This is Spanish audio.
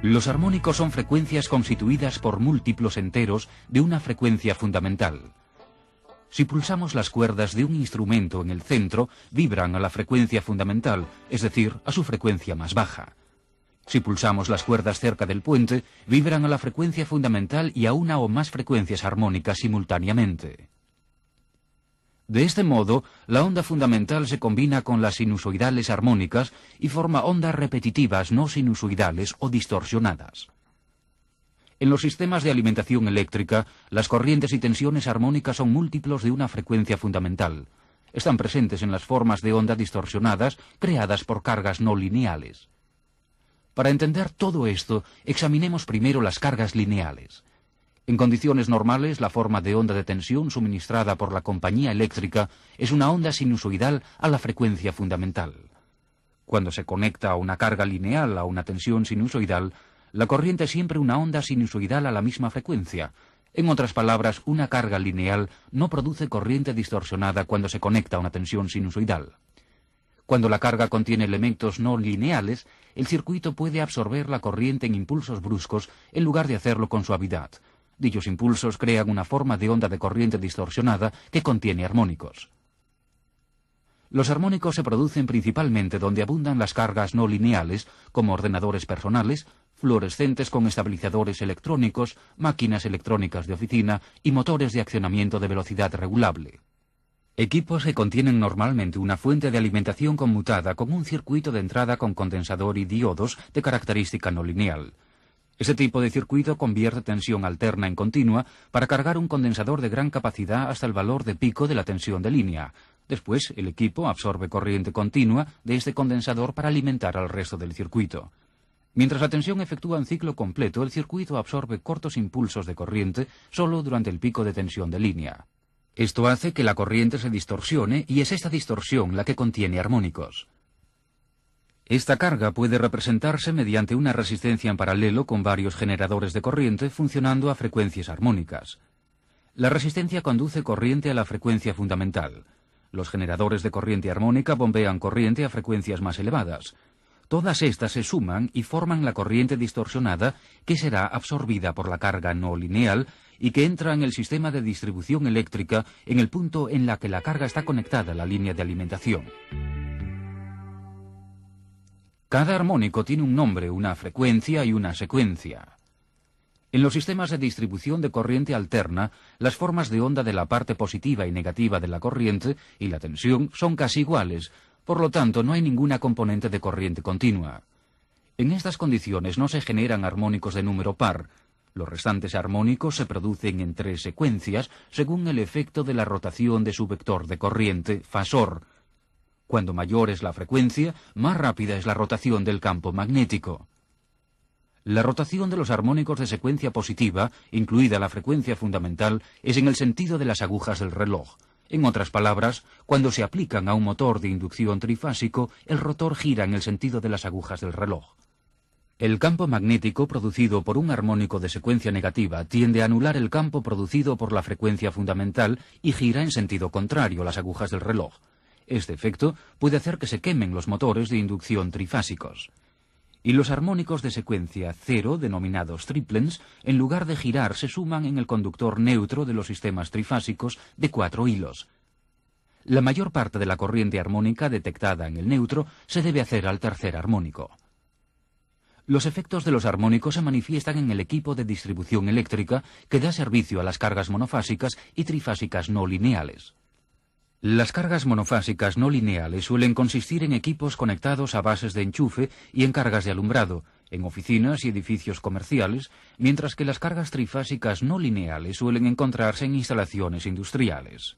Los armónicos son frecuencias constituidas por múltiplos enteros de una frecuencia fundamental. Si pulsamos las cuerdas de un instrumento en el centro, vibran a la frecuencia fundamental, es decir, a su frecuencia más baja. Si pulsamos las cuerdas cerca del puente, vibran a la frecuencia fundamental y a una o más frecuencias armónicas simultáneamente. De este modo, la onda fundamental se combina con las sinusoidales armónicas y forma ondas repetitivas no sinusoidales o distorsionadas. En los sistemas de alimentación eléctrica, las corrientes y tensiones armónicas son múltiplos de una frecuencia fundamental. Están presentes en las formas de onda distorsionadas creadas por cargas no lineales. Para entender todo esto, examinemos primero las cargas lineales. En condiciones normales, la forma de onda de tensión suministrada por la compañía eléctrica es una onda sinusoidal a la frecuencia fundamental. Cuando se conecta una carga lineal a una tensión sinusoidal, la corriente es siempre una onda sinusoidal a la misma frecuencia. En otras palabras, una carga lineal no produce corriente distorsionada cuando se conecta a una tensión sinusoidal. Cuando la carga contiene elementos no lineales, el circuito puede absorber la corriente en impulsos bruscos en lugar de hacerlo con suavidad. Dichos impulsos crean una forma de onda de corriente distorsionada que contiene armónicos. Los armónicos se producen principalmente donde abundan las cargas no lineales, como ordenadores personales, fluorescentes con estabilizadores electrónicos, máquinas electrónicas de oficina y motores de accionamiento de velocidad regulable. Equipos que contienen normalmente una fuente de alimentación conmutada con un circuito de entrada con condensador y diodos de característica no lineal. Este tipo de circuito convierte tensión alterna en continua para cargar un condensador de gran capacidad hasta el valor de pico de la tensión de línea. Después, el equipo absorbe corriente continua de este condensador para alimentar al resto del circuito. Mientras la tensión efectúa un ciclo completo, el circuito absorbe cortos impulsos de corriente solo durante el pico de tensión de línea. Esto hace que la corriente se distorsione y es esta distorsión la que contiene armónicos. Esta carga puede representarse mediante una resistencia en paralelo con varios generadores de corriente funcionando a frecuencias armónicas. La resistencia conduce corriente a la frecuencia fundamental. Los generadores de corriente armónica bombean corriente a frecuencias más elevadas. Todas estas se suman y forman la corriente distorsionada que será absorbida por la carga no lineal y que entra en el sistema de distribución eléctrica en el punto en la que la carga está conectada a la línea de alimentación. Cada armónico tiene un nombre, una frecuencia y una secuencia. En los sistemas de distribución de corriente alterna, las formas de onda de la parte positiva y negativa de la corriente y la tensión son casi iguales, por lo tanto no hay ninguna componente de corriente continua. En estas condiciones no se generan armónicos de número par. Los restantes armónicos se producen en tres secuencias según el efecto de la rotación de su vector de corriente, fasor. Cuando mayor es la frecuencia, más rápida es la rotación del campo magnético. La rotación de los armónicos de secuencia positiva, incluida la frecuencia fundamental, es en el sentido de las agujas del reloj. En otras palabras, cuando se aplican a un motor de inducción trifásico, el rotor gira en el sentido de las agujas del reloj. El campo magnético producido por un armónico de secuencia negativa tiende a anular el campo producido por la frecuencia fundamental y gira en sentido contrario a las agujas del reloj. Este efecto puede hacer que se quemen los motores de inducción trifásicos. Y los armónicos de secuencia cero, denominados triplens, en lugar de girar se suman en el conductor neutro de los sistemas trifásicos de 4 hilos. La mayor parte de la corriente armónica detectada en el neutro se debe hacer al tercer armónico. Los efectos de los armónicos se manifiestan en el equipo de distribución eléctrica que da servicio a las cargas monofásicas y trifásicas no lineales. Las cargas monofásicas no lineales suelen consistir en equipos conectados a bases de enchufe y en cargas de alumbrado, en oficinas y edificios comerciales, mientras que las cargas trifásicas no lineales suelen encontrarse en instalaciones industriales.